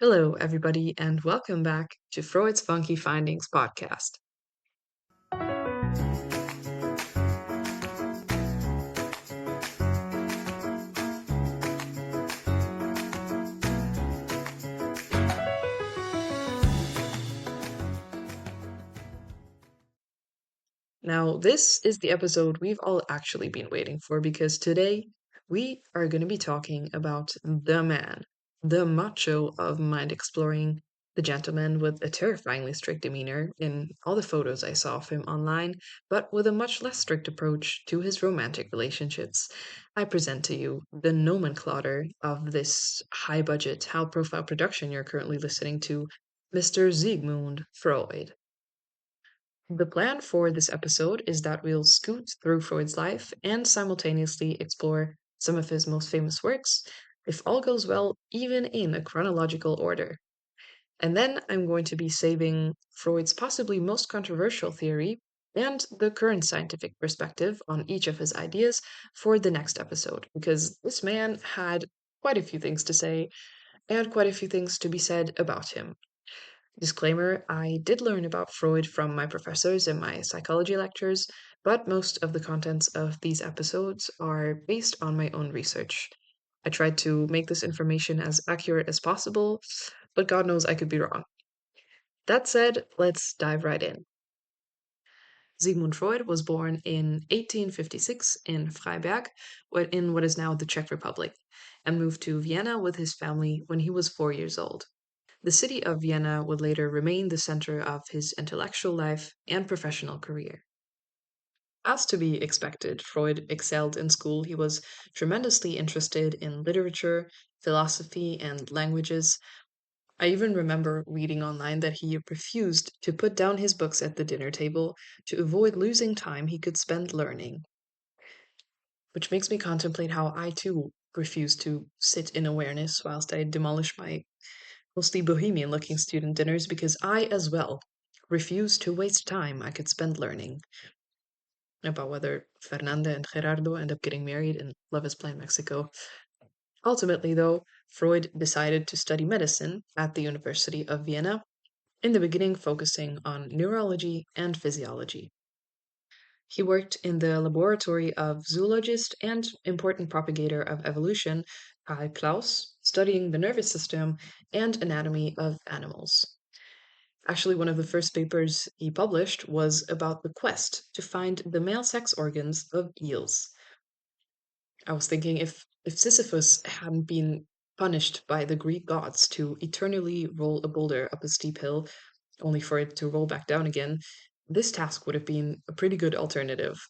Hello, everybody, and welcome back to Freud's Funky Findings podcast. Now, this is the episode we've all actually been waiting for because today we are going to be talking about the man, the macho of mind exploring, the gentleman with a terrifyingly strict demeanor in all the photos I saw of him online, but with a much less strict approach to his romantic relationships. I present to you the nomenclator of this high budget, high profile production you're currently listening to, Mr. Sigmund Freud. The plan for this episode is that we'll scoot through Freud's life and simultaneously explore some of his most famous works, if all goes well, even in a chronological order. And then I'm going to be saving Freud's possibly most controversial theory and the current scientific perspective on each of his ideas for the next episode, because this man had quite a few things to say and quite a few things to be said about him. Disclaimer, I did learn about Freud from my professors in my psychology lectures, but most of the contents of these episodes are based on my own research. I tried to make this information as accurate as possible, but God knows I could be wrong. That said, let's dive right in. Sigmund Freud was born in 1856 in Freiberg, in what is now the Czech Republic, and moved to Vienna with his family when he was 4 years old. The city of Vienna would later remain the center of his intellectual life and professional career. As to be expected, Freud excelled in school. He was tremendously interested in literature, philosophy, and languages. I even remember reading online that he refused to put down his books at the dinner table to avoid losing time he could spend learning, which makes me contemplate how I too refuse to sit in awareness whilst I demolish my mostly bohemian looking student dinners because I, as well, refuse to waste time I could spend learning about whether Fernanda and Gerardo end up getting married in Love is Blind Mexico. Ultimately, though, Freud decided to study medicine at the University of Vienna, in the beginning focusing on neurology and physiology. He worked in the laboratory of zoologist and important propagator of evolution, Karl Klaus, studying the nervous system and anatomy of animals. Actually, one of the first papers he published was about the quest to find the male sex organs of eels. I was thinking if Sisyphus hadn't been punished by the Greek gods to eternally roll a boulder up a steep hill, only for it to roll back down again, this task would have been a pretty good alternative.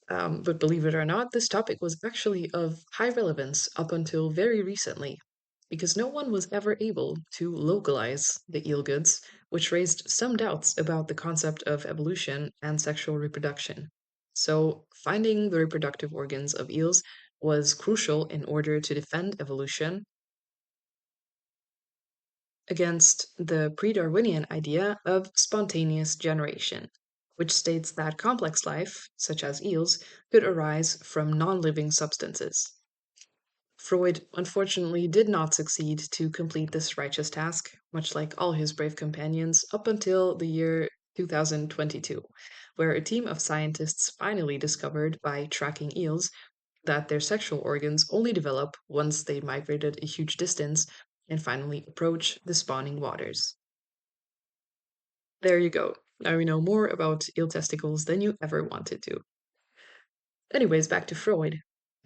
But believe it or not, this topic was actually of high relevance up until very recently, because no one was ever able to localize the eel goods, which raised some doubts about the concept of evolution and sexual reproduction. So, finding the reproductive organs of eels was crucial in order to defend evolution against the pre Darwinian idea of spontaneous generation, which states that complex life, such as eels, could arise from non living substances. Freud unfortunately did not succeed to complete this righteous task, much like all his brave companions, up until the year 2022, where a team of scientists finally discovered by tracking eels that their sexual organs only develop once they migrated a huge distance and finally approach the spawning waters. There you go. Now we know more about eel testicles than you ever wanted to. Anyways, back to Freud.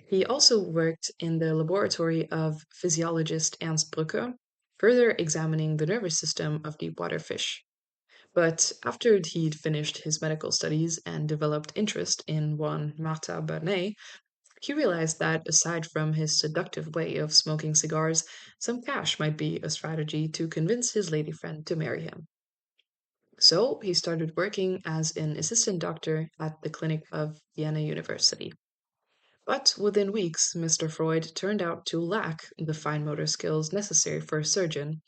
He also worked in the laboratory of physiologist Ernst Brücke, further examining the nervous system of deep-water fish. But after he'd finished his medical studies and developed interest in one Martha Bernet, he realized that aside from his seductive way of smoking cigars, some cash might be a strategy to convince his lady friend to marry him. So he started working as an assistant doctor at the clinic of Vienna University. But within weeks, Mr. Freud turned out to lack the fine motor skills necessary for a surgeon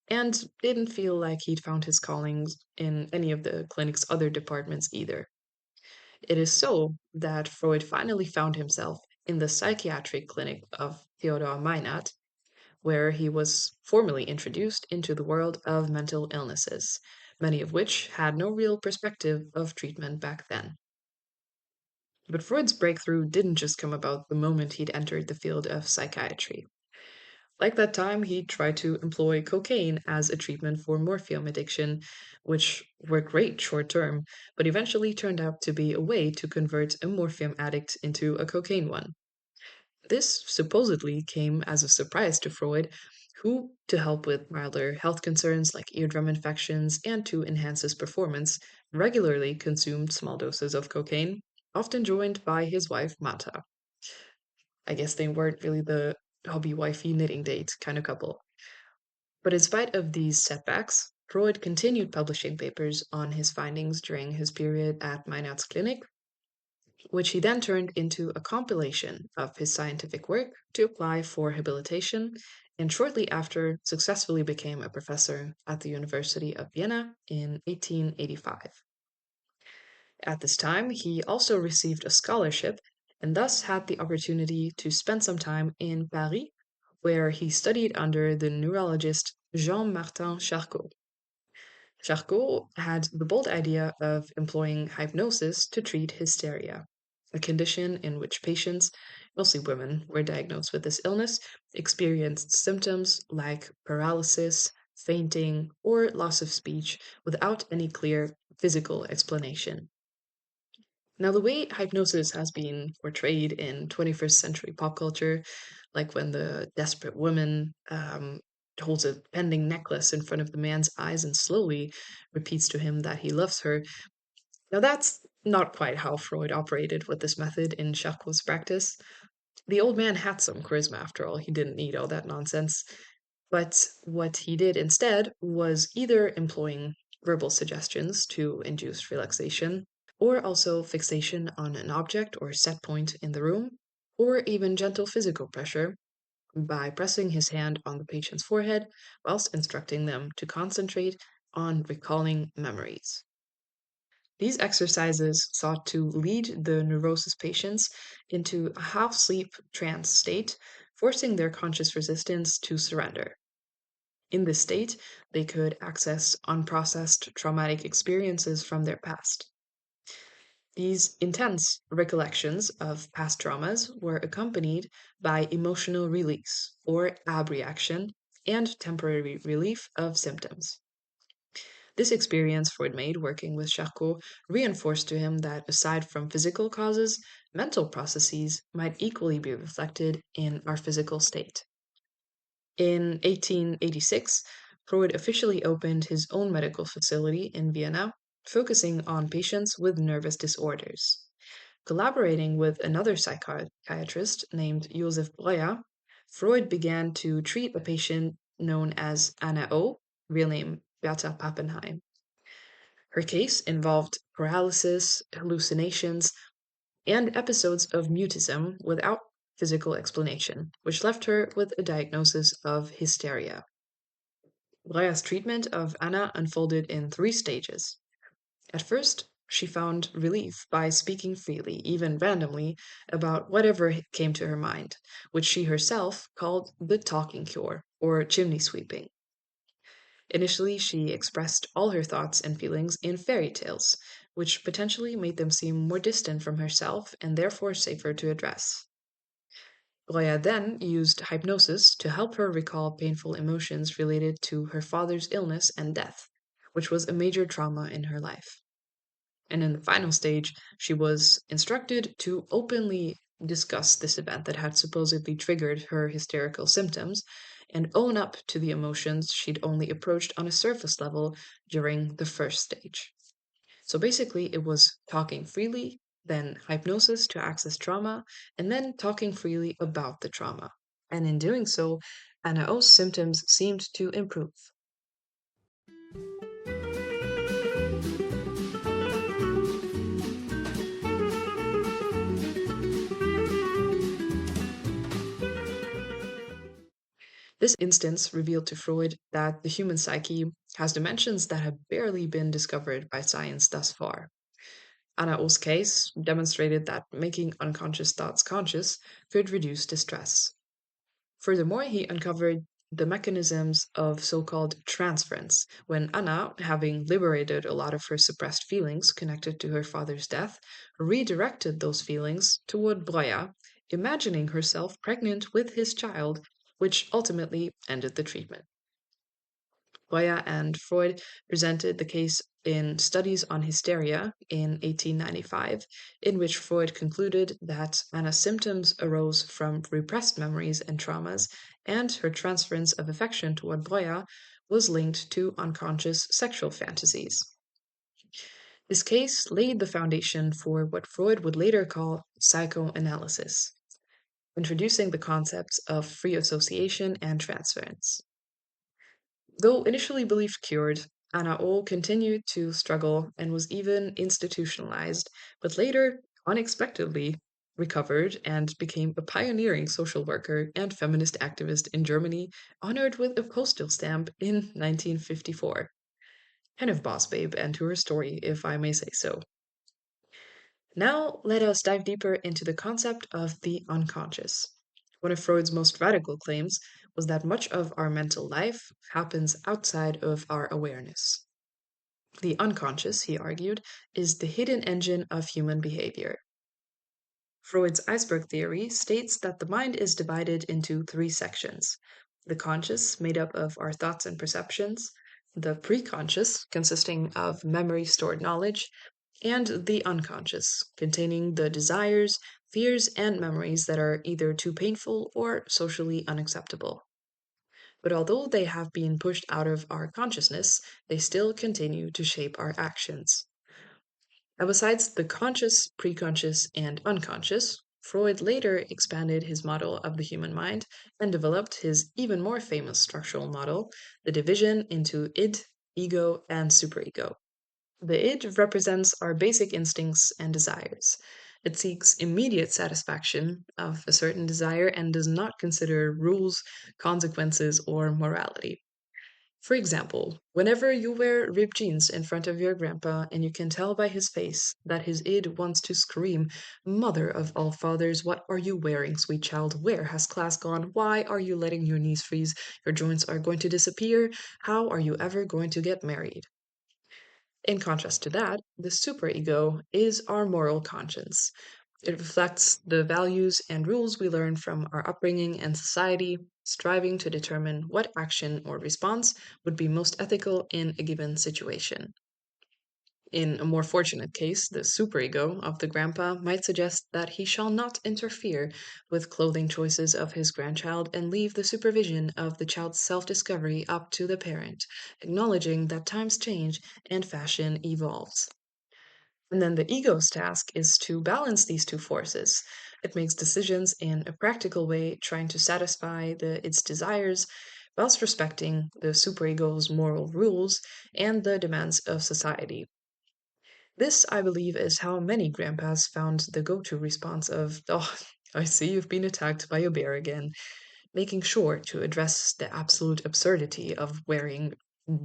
and didn't feel like he'd found his callings in any of the clinic's other departments either. It is so that Freud finally found himself in the psychiatric clinic of Theodor Meinert, where he was formally introduced into the world of mental illnesses, many of which had no real perspective of treatment back then. But Freud's breakthrough didn't just come about the moment he'd entered the field of psychiatry. Like that time, he tried to employ cocaine as a treatment for morphium addiction, which worked great short term, but eventually turned out to be a way to convert a morphium addict into a cocaine one. This supposedly came as a surprise to Freud, who, to help with milder health concerns like eardrum infections and to enhance his performance, regularly consumed small doses of cocaine, often joined by his wife Mata. I guess they weren't really the hubby wifey knitting date kind of couple. But in spite of these setbacks, Freud continued publishing papers on his findings during his period at Meinert's clinic, which he then turned into a compilation of his scientific work to apply for habilitation, and shortly after successfully became a professor at the University of Vienna in 1885. At this time, he also received a scholarship and thus had the opportunity to spend some time in Paris, where he studied under the neurologist Jean-Martin Charcot. Charcot had the bold idea of employing hypnosis to treat hysteria, a condition in which patients, mostly women, were diagnosed with this illness, experienced symptoms like paralysis, fainting, or loss of speech without any clear physical explanation. Now, the way hypnosis has been portrayed in 21st century pop culture, like when the desperate woman holds a pending necklace in front of the man's eyes and slowly repeats to him that he loves her. Now, that's not quite how Freud operated with this method in Charcot's practice. The old man had some charisma after all, he didn't need all that nonsense. But what he did instead was either employing verbal suggestions to induce relaxation, or also fixation on an object or set point in the room, or even gentle physical pressure by pressing his hand on the patient's forehead whilst instructing them to concentrate on recalling memories. These exercises sought to lead the neurosis patients into a half sleep trance state, forcing their conscious resistance to surrender. In this state, they could access unprocessed traumatic experiences from their past. These intense recollections of past traumas were accompanied by emotional release, or abreaction, and temporary relief of symptoms. This experience Freud made working with Charcot reinforced to him that aside from physical causes, mental processes might equally be reflected in our physical state. In 1886, Freud officially opened his own medical facility in Vienna, focusing on patients with nervous disorders. Collaborating with another psychiatrist named Josef Breuer, Freud began to treat a patient known as Anna O., real name Berta Pappenheim. Her case involved paralysis, hallucinations, and episodes of mutism without physical explanation, which left her with a diagnosis of hysteria. Breya's treatment of Anna unfolded in three stages. At first, she found relief by speaking freely, even randomly, about whatever came to her mind, which she herself called the talking cure, or chimney sweeping. Initially, she expressed all her thoughts and feelings in fairy tales, which potentially made them seem more distant from herself and therefore safer to address. Goya then used hypnosis to help her recall painful emotions related to her father's illness and death, which was a major trauma in her life. And in the final stage, she was instructed to openly discuss this event that had supposedly triggered her hysterical symptoms and own up to the emotions she'd only approached on a surface level during the first stage. So basically, it was talking freely, then hypnosis to access trauma, and then talking freely about the trauma. And in doing so, Anna O's symptoms seemed to improve. This instance revealed to Freud that the human psyche has dimensions that have barely been discovered by science thus far. Anna O's case demonstrated that making unconscious thoughts conscious could reduce distress. Furthermore, he uncovered the mechanisms of so called transference, when Anna, having liberated a lot of her suppressed feelings connected to her father's death, redirected those feelings toward Breuer, imagining herself pregnant with his child, which ultimately ended the treatment. Breuer and Freud presented the case in Studies on Hysteria in 1895, in which Freud concluded that Anna's symptoms arose from repressed memories and traumas, and her transference of affection toward Breuer was linked to unconscious sexual fantasies. This case laid the foundation for what Freud would later call psychoanalysis, introducing the concepts of free association and transference. Though initially believed cured, Anna O continued to struggle and was even institutionalized, but later unexpectedly recovered and became a pioneering social worker and feminist activist in Germany, honored with a postal stamp in 1954. Kind of boss babe and to her story, if I may say so. Now, let us dive deeper into the concept of the unconscious. One of Freud's most radical claims was that much of our mental life happens outside of our awareness. The unconscious, he argued, is the hidden engine of human behavior. Freud's iceberg theory states that the mind is divided into three sections: the conscious, made up of our thoughts and perceptions, the preconscious, consisting of memory stored knowledge, and the unconscious, containing the desires, fears, and memories that are either too painful or socially unacceptable. But although they have been pushed out of our consciousness, they still continue to shape our actions. Now, besides the conscious, preconscious, and unconscious, Freud later expanded his model of the human mind and developed his even more famous structural model, the division into id, ego, and superego. The id represents our basic instincts and desires. It seeks immediate satisfaction of a certain desire and does not consider rules, consequences, or morality. For example, whenever you wear ripped jeans in front of your grandpa and you can tell by his face that his id wants to scream, "Mother of all fathers, what are you wearing, sweet child? Where has class gone? Why are you letting your knees freeze? Your joints are going to disappear. How are you ever going to get married?" In contrast to that, the superego is our moral conscience. It reflects the values and rules we learn from our upbringing and society, striving to determine what action or response would be most ethical in a given situation. In a more fortunate case, the superego of the grandpa might suggest that he shall not interfere with clothing choices of his grandchild and leave the supervision of the child's self discovery up to the parent, acknowledging that times change and fashion evolves. And then the ego's task is to balance these two forces. It makes decisions in a practical way, trying to satisfy its desires whilst respecting the superego's moral rules and the demands of society. This, I believe, is how many grandpas found the go to response of, "Oh, I see you've been attacked by a bear again," making sure to address the absolute absurdity of wearing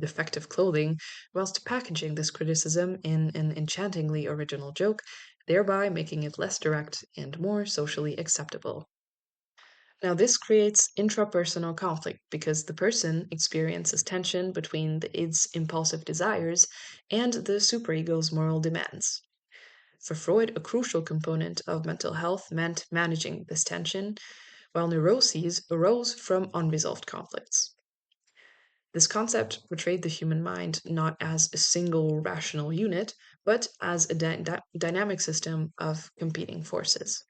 defective clothing whilst packaging this criticism in an enchantingly original joke, thereby making it less direct and more socially acceptable. Now, this creates intrapersonal conflict because the person experiences tension between its impulsive desires and the superego's moral demands. For Freud, a crucial component of mental health meant managing this tension, while neuroses arose from unresolved conflicts. This concept portrayed the human mind not as a single rational unit, but as a dynamic system of competing forces.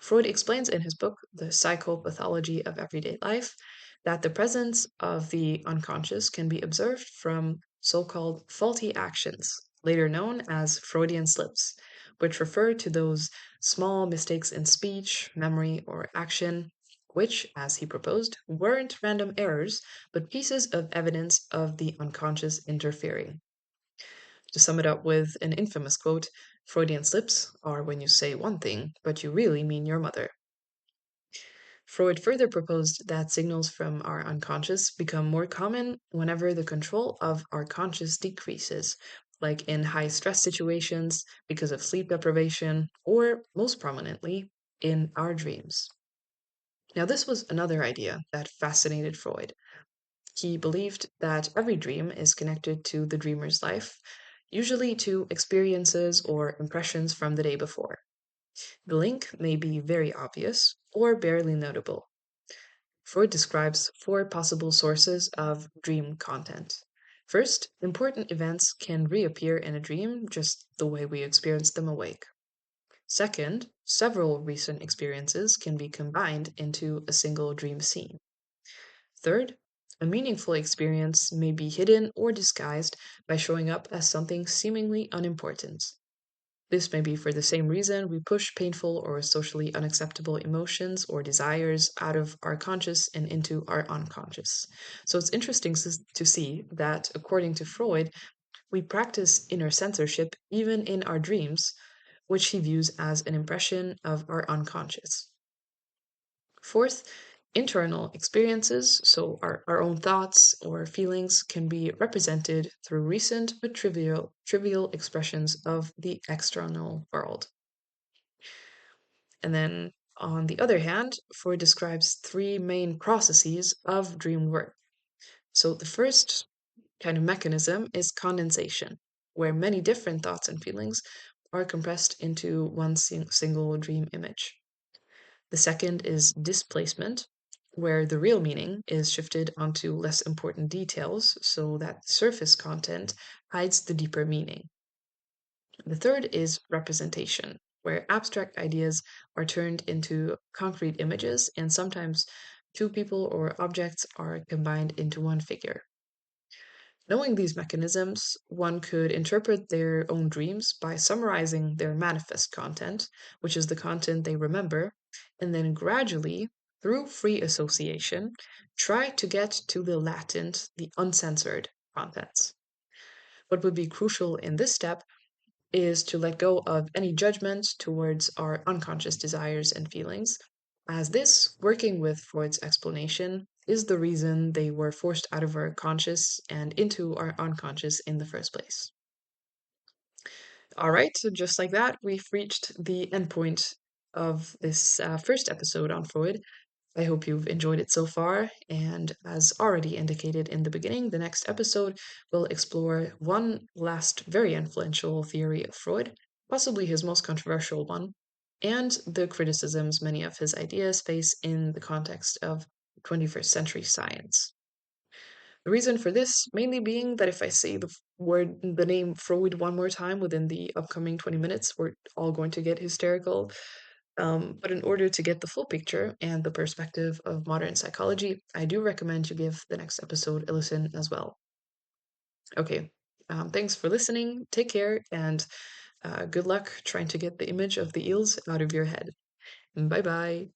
Freud explains in his book, The Psychopathology of Everyday Life, that the presence of the unconscious can be observed from so called faulty actions, later known as Freudian slips, which refer to those small mistakes in speech, memory, or action, which, as he proposed, weren't random errors, but pieces of evidence of the unconscious interfering. To sum it up with an infamous quote, Freudian slips are when you say one thing, but you really mean your mother. Freud further proposed that signals from our unconscious become more common whenever the control of our conscious decreases, like in high stress situations, because of sleep deprivation, or most prominently, in our dreams. Now, this was another idea that fascinated Freud. He believed that every dream is connected to the dreamer's life, usually to experiences or impressions from the day before. The link may be very obvious or barely notable. Freud describes four possible sources of dream content. First, important events can reappear in a dream just the way we experience them awake. Second, several recent experiences can be combined into a single dream scene. Third, a meaningful experience may be hidden or disguised by showing up as something seemingly unimportant. This may be for the same reason we push painful or socially unacceptable emotions or desires out of our conscious and into our unconscious. So it's interesting to see that, according to Freud, we practice inner censorship even in our dreams, which he views as an impression of our unconscious. Fourth, internal experiences, so our own thoughts or feelings, can be represented through recent but trivial expressions of the external world. And then, on the other hand, Freud describes three main processes of dream work. So, the first kind of mechanism is condensation, where many different thoughts and feelings are compressed into one single dream image. The second is displacement, where the real meaning is shifted onto less important details so that surface content hides the deeper meaning. The third is representation, where abstract ideas are turned into concrete images and sometimes two people or objects are combined into one figure. Knowing these mechanisms, one could interpret their own dreams by summarizing their manifest content, which is the content they remember, and then gradually, through free association, try to get to the latent, the uncensored contents. What would be crucial in this step is to let go of any judgment towards our unconscious desires and feelings, as this, working with Freud's explanation, is the reason they were forced out of our conscious and into our unconscious in the first place. All right, so just like that, we've reached the endpoint of this first episode on Freud. I hope you've enjoyed it so far, and as already indicated in the beginning, the next episode will explore one last very influential theory of Freud, possibly his most controversial one, and the criticisms many of his ideas face in the context of 21st century science. The reason for this mainly being that if I say the name Freud one more time within the upcoming 20 minutes, we're all going to get hysterical. But in order to get the full picture and the perspective of modern psychology, I do recommend you give the next episode a listen as well. Okay, thanks for listening. Take care and good luck trying to get the image of the eels out of your head. Bye bye.